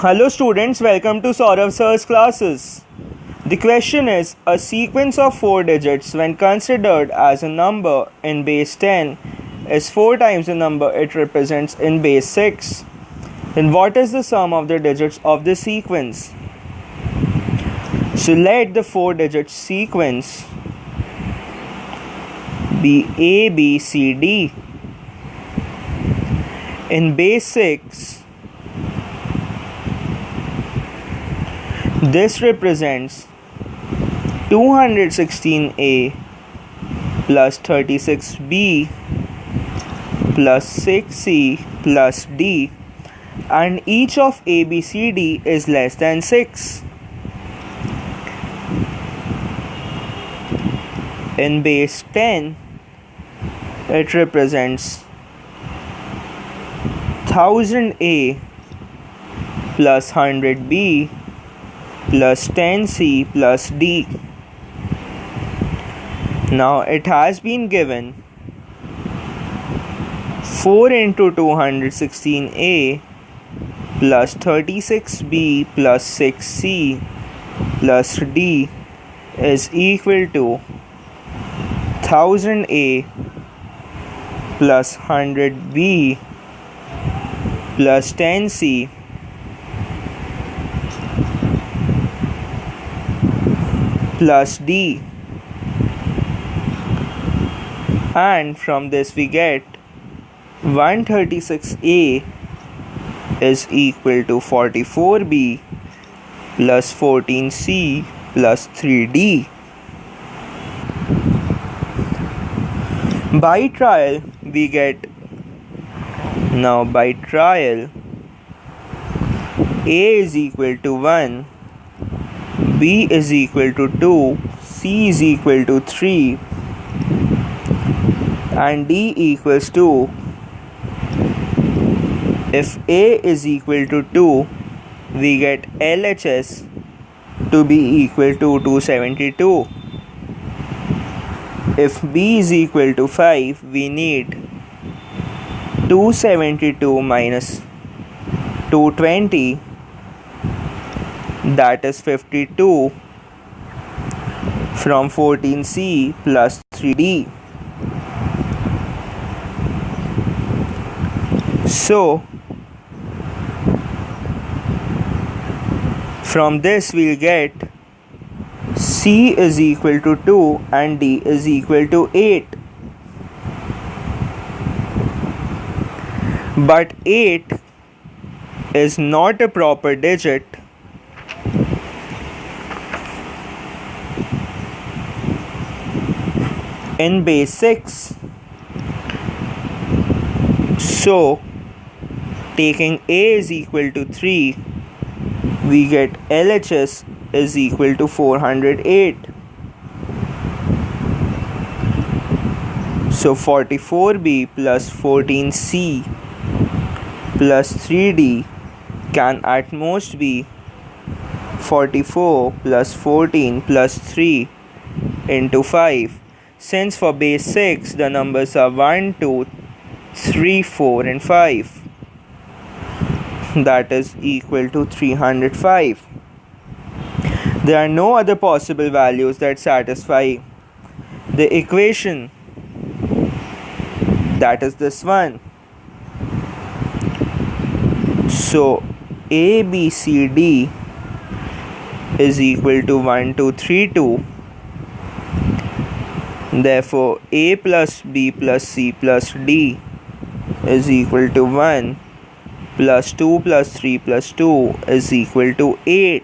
Hello students, welcome to SOURAV sir's classes. The question is, a sequence of 4 digits when considered as a number in base 10 is 4 times the number it represents in base 6. Then what is the sum of the digits of the sequence? So let the 4 digit sequence be A, B, C, D. In base 6, this represents 216A plus 36B plus 6C plus D, and each of A, B, C, D is less than 6. In base 10, it represents 1000A plus 100B plus 10C plus D. Now it has been given 4 into 216A plus 36B plus 6C plus D is equal to 1000A plus 100B plus 10C plus D, and from this we get 136A is equal to 44B plus 14C plus 3D. By trial we get, now by trial, A is equal to 1, B is equal to 2, C is equal to 3, and D equals 2. If A is equal to 2, we get LHS to be equal to 272. If B is equal to 5, we need 272 minus 220, that is 52, from 14C plus 3D. So from this we'll get C is equal to 2 and D is equal to 8. But 8 is not a proper digit in base 6. So taking A is equal to 3, we get LHS is equal to 408. So 44B plus 14C plus 3D can at most be 44 plus 14 plus 3 into 5. Since for base 6 the numbers are 1, 2, 3, 4 and 5, that is equal to 305. There are no other possible values that satisfy the equation, that is this one. So A, B, C, D is equal to 1, 2, 3, 2. Therefore A plus B plus C plus D is equal to 1 plus 2 plus 3 plus 2 is equal to 8.